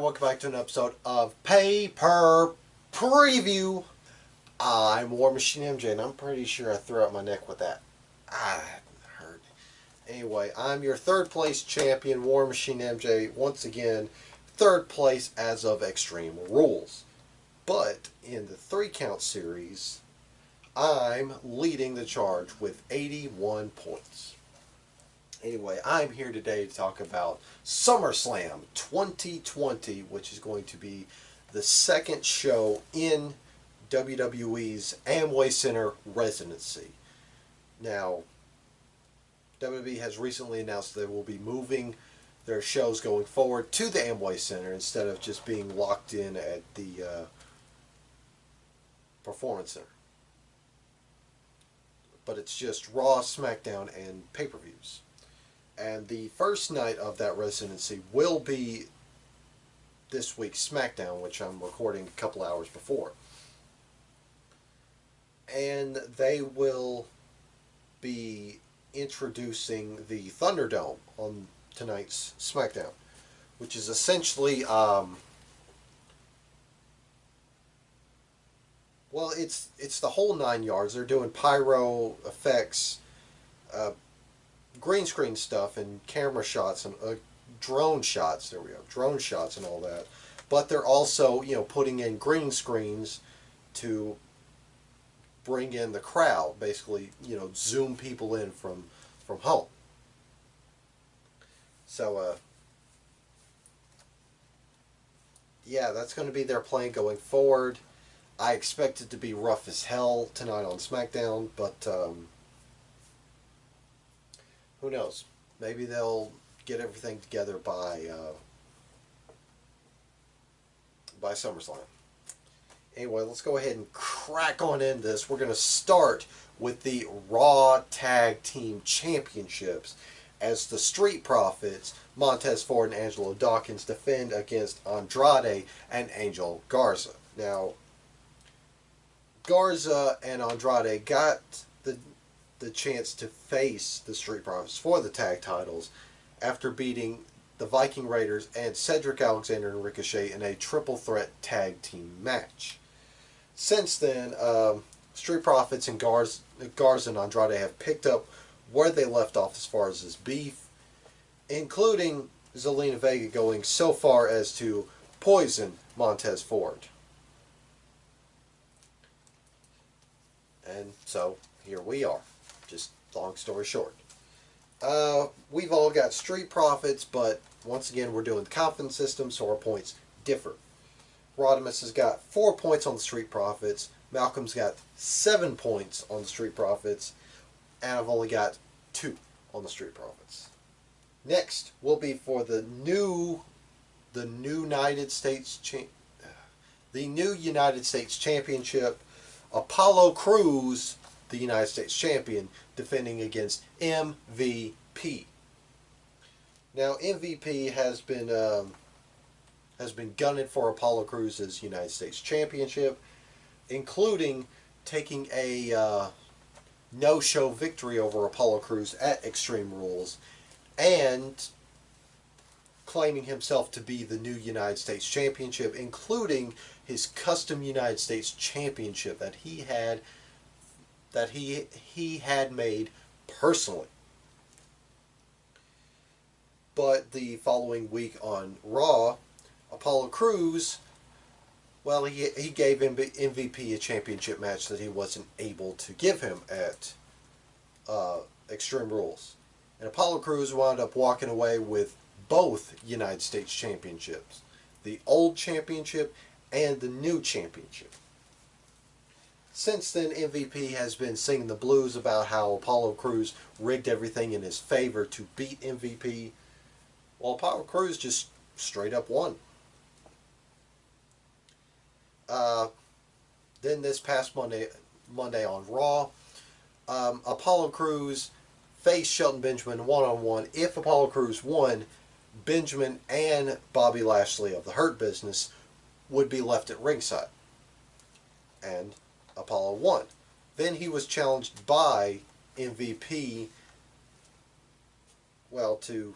welcome back to an episode of Paper Preview. I'm War Machine MJ, and I'm pretty sure I threw out my neck with that. Hurt. Anyway, I'm your third place champion, War Machine MJ. Once again, third place as of Extreme Rules. But in the 3-count series, I'm leading the charge with 81 points. Anyway, I'm here today to talk about SummerSlam 2020, which is going to be the second show in WWE's Amway Center residency. Now, WWE has recently announced they will be moving their shows going forward to the Amway Center instead of just being locked in at the Performance Center. But it's just Raw, SmackDown, and pay-per-views. And the first night of that residency will be this week's SmackDown, which I'm recording a couple hours before. And they will be introducing the ThunderDome on tonight's SmackDown, which is essentially, well, it's the whole 9 yards. They're doing pyro effects, green screen stuff and camera shots and drone shots. There we go, drone shots and all that. But they're also, putting in green screens to bring in the crowd. Basically, zoom people in from home. So, yeah, that's going to be their plan going forward. I expect it to be rough as hell tonight on SmackDown, but who knows? Maybe they'll get everything together by SummerSlam. Anyway, let's go ahead and crack on into this. We're going to start with the Raw Tag Team Championships as the Street Profits, Montez Ford and Angelo Dawkins, defend against Andrade and Angel Garza. Now, Garza and Andrade got the chance to face the Street Profits for the tag titles after beating the Viking Raiders and Cedric Alexander and Ricochet in a triple threat tag team match. Since then, Street Profits and Garza and Andrade have picked up where they left off as far as this beef, including Zelina Vega going so far as to poison Montez Ford. And so, here we are. Just long story short. We've all got Street Profits, but once again, we're doing the confidence system, so our points differ. Rodimus has got 4 points on the Street Profits. Malcolm's got 7 points on the Street Profits. And I've only got 2 on the Street Profits. Next will be for the new United States Championship. Apollo Crews, the United States Champion, defending against MVP. Now, MVP has been gunning for Apollo Crews' United States Championship, including taking a no-show victory over Apollo Crews at Extreme Rules, and claiming himself to be the new United States Championship, including his custom United States Championship that he had made personally. But the following week on Raw, Apollo Crews, well, he gave MVP a championship match that he wasn't able to give him at Extreme Rules. And Apollo Crews wound up walking away with both United States Championships, the old championship and the new championship. Since then, MVP has been singing the blues about how Apollo Crews rigged everything in his favor to beat MVP. Well, Apollo Crews just straight up won. Then this past Monday on Raw, Apollo Crews faced Shelton Benjamin one-on-one. If Apollo Crews won, Benjamin and Bobby Lashley of the Hurt Business would be left at ringside. And Apollo won. Then he was challenged by MVP, well, to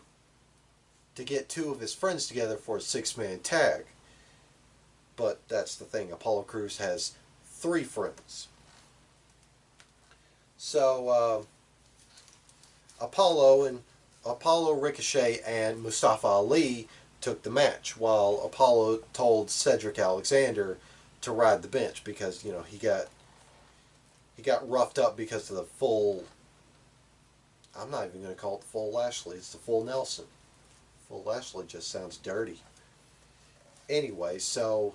to get two of his friends together for a six-man tag. But that's the thing, Apollo Crews has three friends. So Apollo, Ricochet, and Mustafa Ali took the match, while Apollo told Cedric Alexander to ride the bench because he got roughed up because of the full. I'm not even going to call it the full Lashley. It's the full Nelson. Full Lashley just sounds dirty. Anyway, so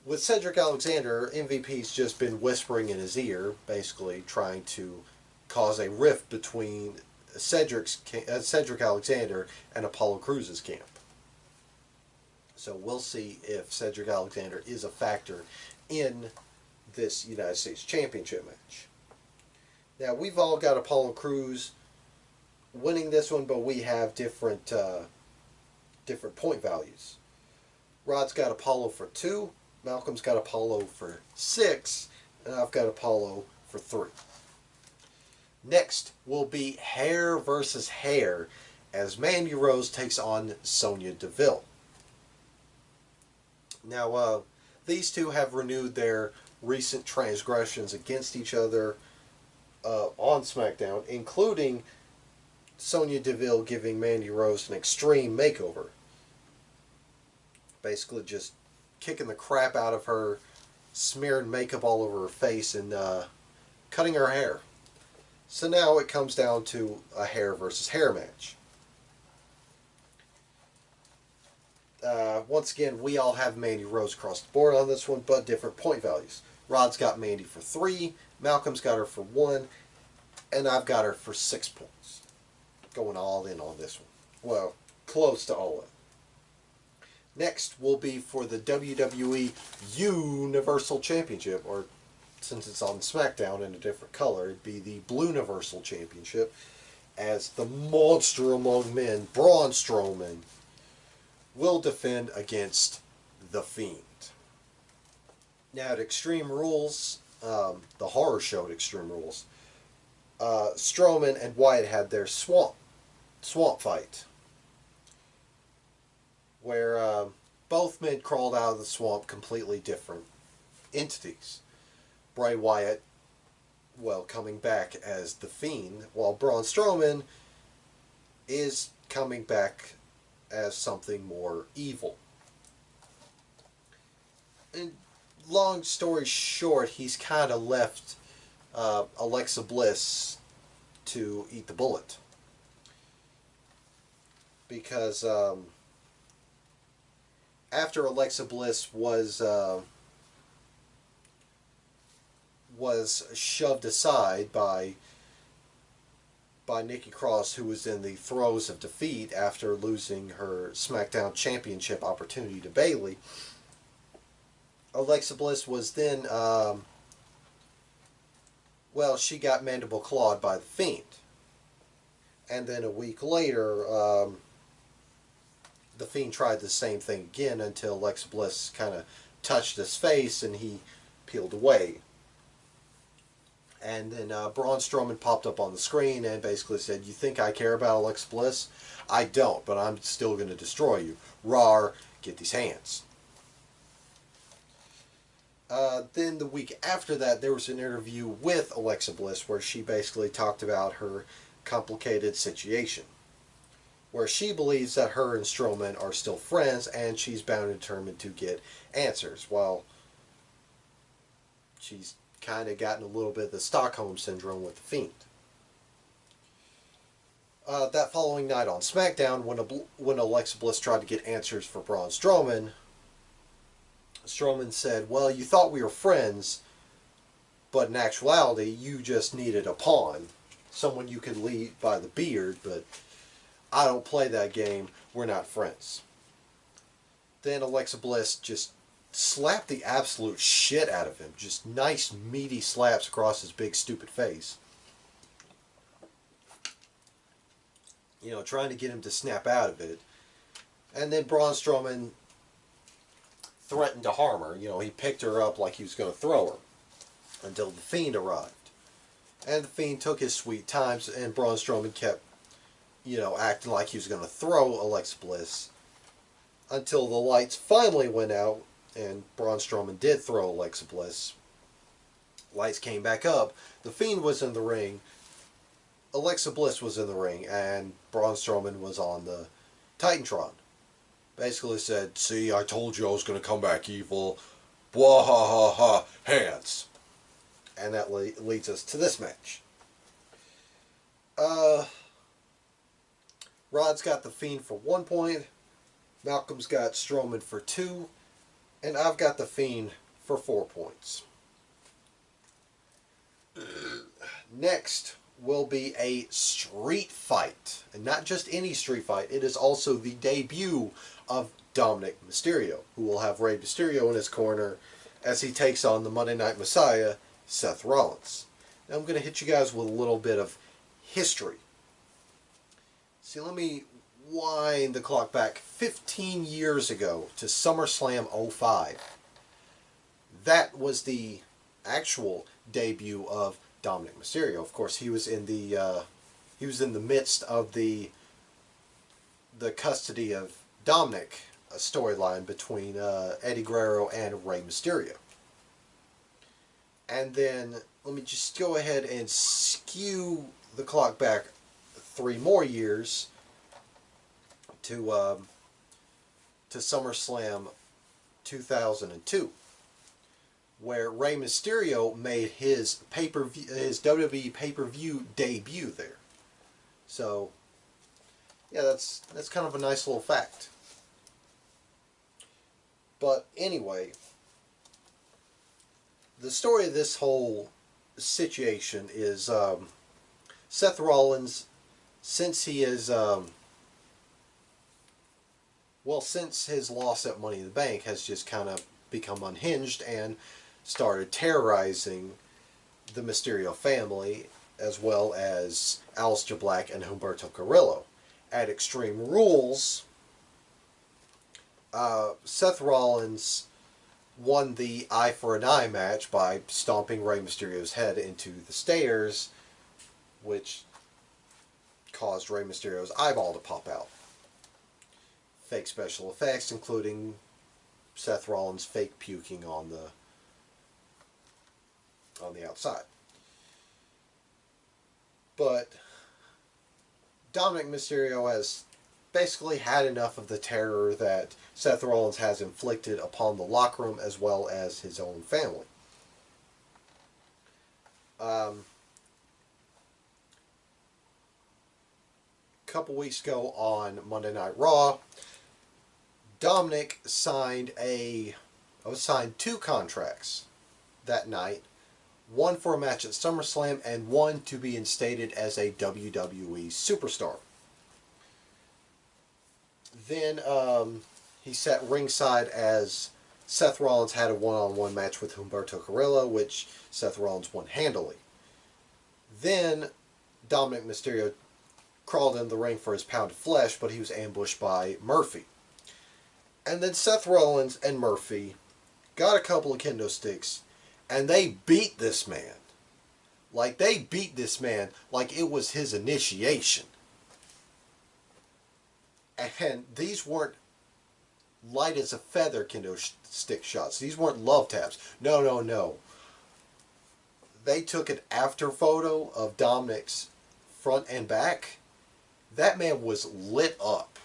with Cedric Alexander, MVP's just been whispering in his ear, basically trying to cause a rift between Cedric Alexander and Apollo Crews' camp. So we'll see if Cedric Alexander is a factor in this United States Championship match. Now, we've all got Apollo Crews winning this one, but we have different point values. Rod's got Apollo for 2, Malcolm's got Apollo for 6, and I've got Apollo for 3. Next will be hair versus hair as Mandy Rose takes on Sonya Deville. Now, these two have renewed their recent transgressions against each other on SmackDown, including Sonya Deville giving Mandy Rose an extreme makeover. Basically just kicking the crap out of her, smearing makeup all over her face, and cutting her hair. So now it comes down to a hair versus hair match. Once again, we all have Mandy Rose across the board on this one, but different point values. Rod's got Mandy for 3, Malcolm's got her for 1, and I've got her for 6 points. Going all in on this one. Well, close to all in. Next will be for the WWE Universal Championship, or since it's on SmackDown in a different color, it'd be the Blue Universal Championship, as the monster among men, Braun Strowman, will defend against The Fiend. Now at Extreme Rules, the horror show at Extreme Rules, Strowman and Wyatt had their swamp fight, where both men crawled out of the swamp completely different entities. Bray Wyatt, well, coming back as The Fiend, while Braun Strowman is coming back as something more evil. And long story short, he's kind of left Alexa Bliss to eat the bullet. Because after Alexa Bliss was shoved aside by Nikki Cross, who was in the throes of defeat after losing her SmackDown Championship opportunity to Bayley, Alexa Bliss was then, she got mandible clawed by The Fiend. And then a week later, The Fiend tried the same thing again until Alexa Bliss kind of touched his face and he peeled away. And then Braun Strowman popped up on the screen and basically said, "You think I care about Alexa Bliss? I don't, but I'm still going to destroy you. Rawr, get these hands." Then the week after that, there was an interview with Alexa Bliss where she basically talked about her complicated situation, where she believes that her and Strowman are still friends and she's bound and determined to get answers, while she's kind of gotten a little bit of the Stockholm Syndrome with The Fiend. That following night on SmackDown, when Alexa Bliss tried to get answers for Braun Strowman, Strowman said, "Well, you thought we were friends, but in actuality, you just needed a pawn, someone you could lead by the beard, but I don't play that game, we're not friends." Then Alexa Bliss just slapped the absolute shit out of him. Just nice, meaty slaps across his big, stupid face. Trying to get him to snap out of it. And then Braun Strowman threatened to harm her. He picked her up like he was going to throw her until The Fiend arrived. And The Fiend took his sweet times, and Braun Strowman kept acting like he was going to throw Alexa Bliss until the lights finally went out and Braun Strowman did throw Alexa Bliss. Lights came back up. The Fiend was in the ring. Alexa Bliss was in the ring, and Braun Strowman was on the Titantron. Basically said, "See, I told you I was going to come back evil. Blah ha ha ha. Hands." And that leads us to this match. Rod's got the Fiend for 1 point. Malcolm's got Strowman for 2. And I've got the Fiend for 4 points. Next will be a street fight. And not just any street fight. It is also the debut of Dominic Mysterio, who will have Rey Mysterio in his corner as he takes on the Monday Night Messiah, Seth Rollins. Now I'm going to hit you guys with a little bit of history. See, let me wind the clock back 15 years ago to SummerSlam 05. That was the actual debut of Dominic Mysterio. Of course, he was in the midst of the custody of Dominic storyline between Eddie Guerrero and Rey Mysterio. And then let me just go ahead and skew the clock back 3 more years to SummerSlam 2002, where Rey Mysterio made his WWE pay-per-view debut there. So, yeah, that's kind of a nice little fact. But anyway, the story of this whole situation is Seth Rollins, since he is since his loss at Money in the Bank, has just kind of become unhinged and started terrorizing the Mysterio family, as well as Aleister Black and Humberto Carrillo. At Extreme Rules, Seth Rollins won the eye for an eye match by stomping Rey Mysterio's head into the stairs, which caused Rey Mysterio's eyeball to pop out. Fake special effects, including Seth Rollins fake puking on the outside. But Dominic Mysterio has basically had enough of the terror that Seth Rollins has inflicted upon the locker room as well as his own family. A couple weeks ago on Monday Night Raw, Dominic signed 2 contracts that night. One for a match at SummerSlam and one to be instated as a WWE superstar. Then he sat ringside as Seth Rollins had a one-on-one match with Humberto Carrillo, which Seth Rollins won handily. Then Dominic Mysterio crawled in the ring for his pound of flesh, but he was ambushed by Murphy. And then Seth Rollins and Murphy got a couple of kendo sticks, and they beat this man. They beat this man like it was his initiation. And these weren't light as a feather kendo stick shots. These weren't love taps. No. They took an after photo of Dominic's front and back. That man was lit up.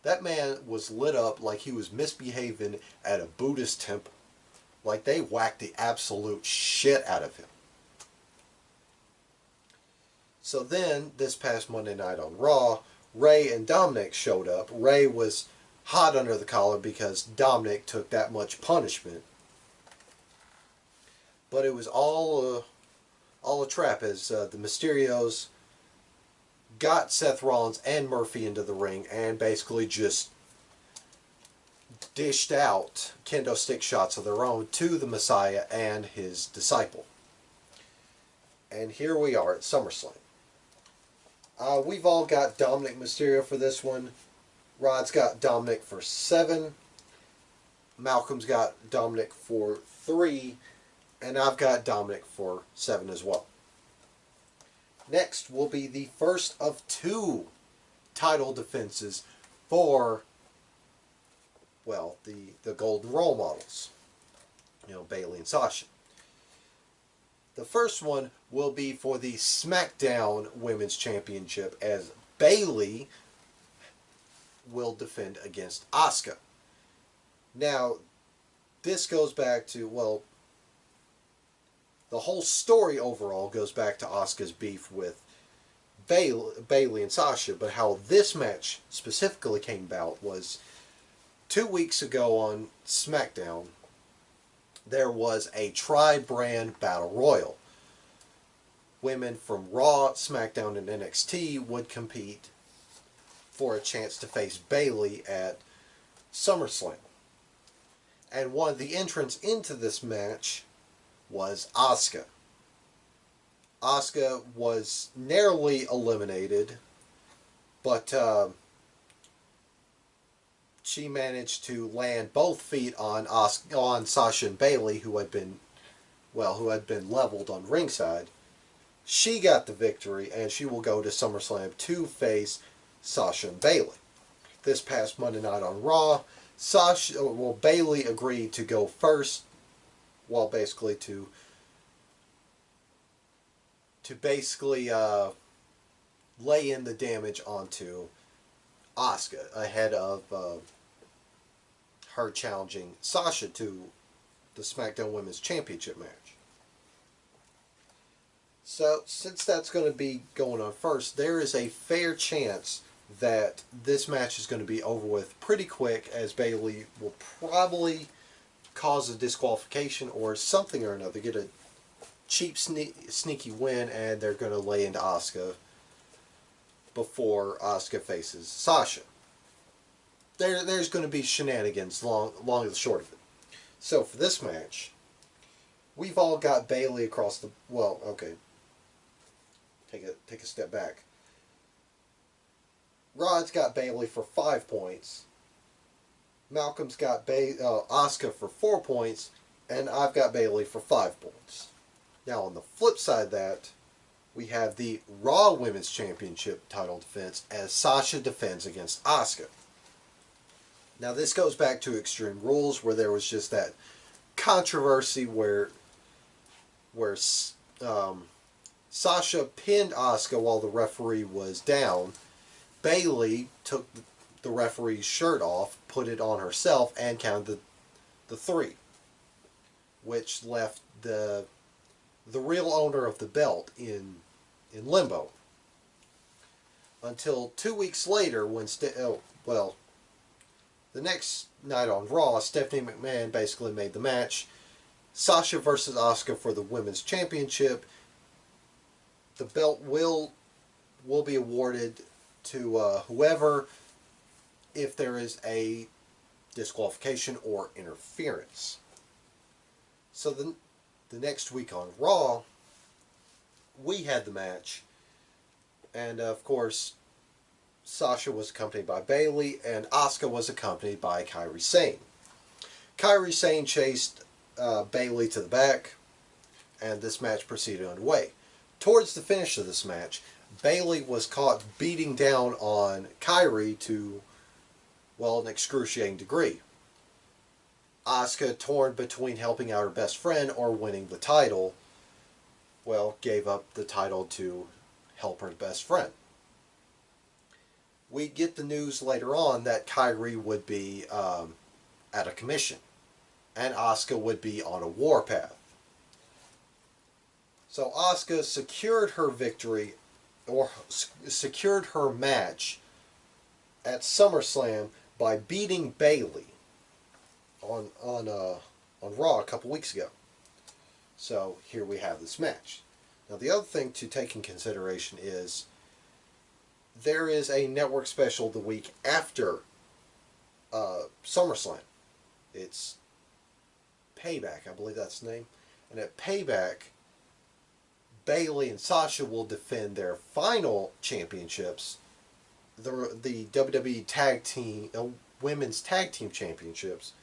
That man was lit up like he was misbehaving at a Buddhist temple. Like they whacked the absolute shit out of him. So then, this past Monday night on Raw, Rey and Dominic showed up. Rey was hot under the collar because Dominic took that much punishment. But it was all a trap, as the Mysterios got Seth Rollins and Murphy into the ring and basically just dished out kendo stick shots of their own to the Messiah and his disciple. And here we are at SummerSlam. We've all got Dominic Mysterio for this one. Rod's got Dominic for 7. Malcolm's got Dominic for 3. And I've got Dominic for 7 as well. Next will be the first of two title defenses for, well, the golden role models. Bayley and Sasha. The first one will be for the SmackDown Women's Championship, as Bayley will defend against Asuka. Now, this goes back to, well, the whole story overall goes back to Asuka's beef with Bayley and Sasha, but how this match specifically came about was 2 weeks ago on SmackDown. There was a tri-brand battle royal. Women from Raw, SmackDown, and NXT would compete for a chance to face Bayley at SummerSlam. And one of the entrants into this match was Asuka. Asuka was narrowly eliminated, but she managed to land both feet on Sasha and Bayley, who had been leveled on ringside. She got the victory, and she will go to SummerSlam to face Sasha and Bayley. This past Monday night on Raw, Bayley agreed to go first, well, basically to lay in the damage onto Asuka ahead of her challenging Sasha to the SmackDown Women's Championship match. So, since that's going to be going on first, there is a fair chance that this match is going to be over with pretty quick, as Bayley will probably cause a disqualification or something or another, get a cheap sneaky win, and they're going to lay into Asuka before Asuka faces Sasha. There's going to be shenanigans long and short of it. So for this match, we've all got Bayley across the, well, okay, take a step back. Rod's got Bayley for 5 points. Malcolm's got Asuka for 4 points, and I've got Bayley for 5 points. Now on the flip side of that, we have the Raw Women's Championship title defense as Sasha defends against Asuka. Now this goes back to Extreme Rules, where there was just that controversy where Sasha pinned Asuka while the referee was down. Bayley took the referee's shirt off, put it on herself, and counted the 3, which left the real owner of the belt in limbo. Until 2 weeks later, when the next night on Raw, Stephanie McMahon basically made the match. Sasha versus Asuka for the Women's Championship. The belt will be awarded to whoever if there is a disqualification or interference. So the next week on Raw, we had the match, and of course Sasha was accompanied by Bayley, and Asuka was accompanied by Kairi Sane. Kairi Sane chased Bayley to the back, and this match proceeded underway. Towards the finish of this match, Bayley was caught beating down on Kairi to, well, an excruciating degree. Asuka, torn between helping out her best friend or winning the title, well, gave up the title to help her best friend. We get the news later on that Kairi would be at a commission, and Asuka would be on a warpath. So Asuka secured her victory, or secured her match at SummerSlam by beating Bayley on Raw a couple weeks ago. So here we have this match. Now the other thing to take in consideration is there is a network special the week after SummerSlam. It's Payback, I believe that's the name. And at Payback, Bayley and Sasha will defend their final championships, the WWE Tag Team, Women's Tag Team Championships,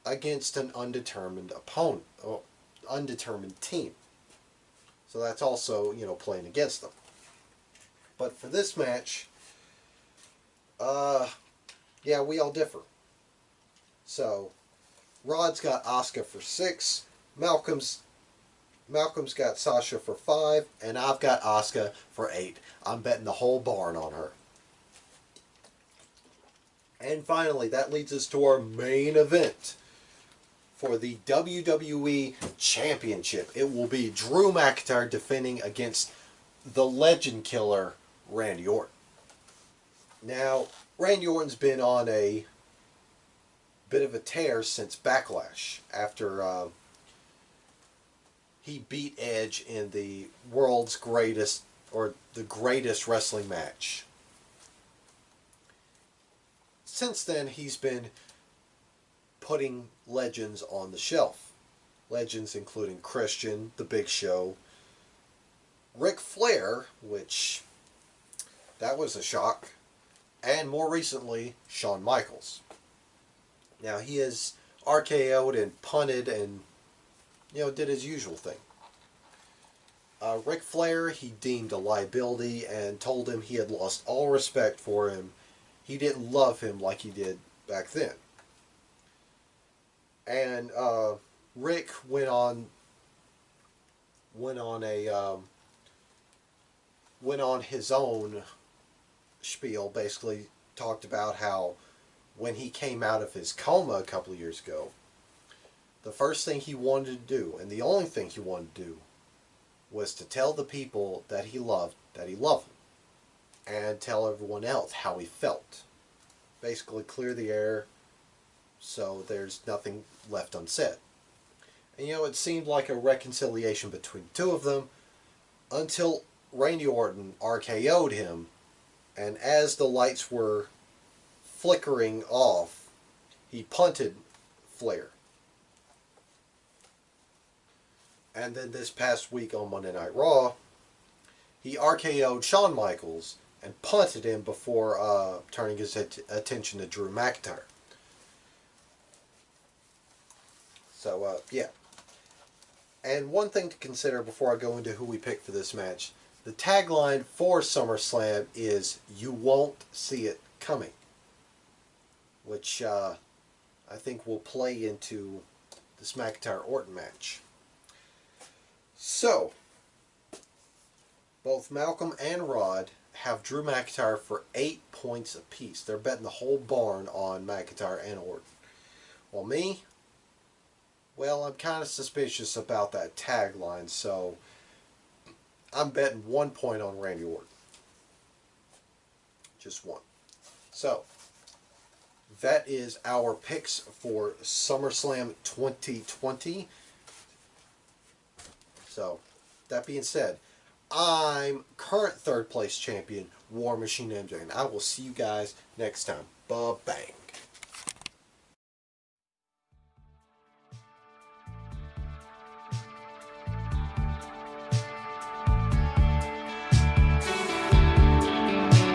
against an undetermined opponent, undetermined team. So that's also, you know, playing against them. But for this match, yeah, we all differ. So, Rod's got Asuka for 6, Malcolm's got Sasha for 5, and I've got Asuka for 8. I'm betting the whole barn on her. And finally, that leads us to our main event for the WWE Championship. It will be Drew McIntyre defending against the Legend Killer, Randy Orton. Now, Randy Orton's been on a bit of a tear since Backlash after he beat Edge in the world's greatest, or the greatest wrestling match. Since then, he's been putting legends on the shelf. Legends including Christian, The Big Show, Ric Flair, which that was a shock, and more recently, Shawn Michaels. Now, he has RKO'd and punted and, you know, did his usual thing. Ric Flair, he deemed a liability and told him he had lost all respect for him. He didn't love him like he did back then. And Rick went on his own spiel. Basically, talked about how when he came out of his coma a couple of years ago, the first thing he wanted to do, and the only thing he wanted to do, was to tell the people that he loved them, and tell everyone else how he felt. Basically, clear the air so there's nothing left unsaid. And you know, it seemed like a reconciliation between the two of them until Randy Orton RKO'd him, and as the lights were flickering off, he punted Flair. And then this past week on Monday Night Raw, he RKO'd Shawn Michaels and punted him before turning his attention to Drew McIntyre. So, yeah. And one thing to consider before I go into who we picked for this match, the tagline for SummerSlam is, "You won't see it coming," which I think will play into this McIntyre-Orton match. So, both Malcolm and Rod have Drew McIntyre for 8 points apiece. They're betting the whole barn on McIntyre and Orton. Well, me, well, I'm kind of suspicious about that tagline, so I'm betting 1 point on Randy Orton. Just one. So, that is our picks for SummerSlam 2020. So, that being said, I'm current third place champion, War Machine MJ, and I will see you guys next time. Ba-bang.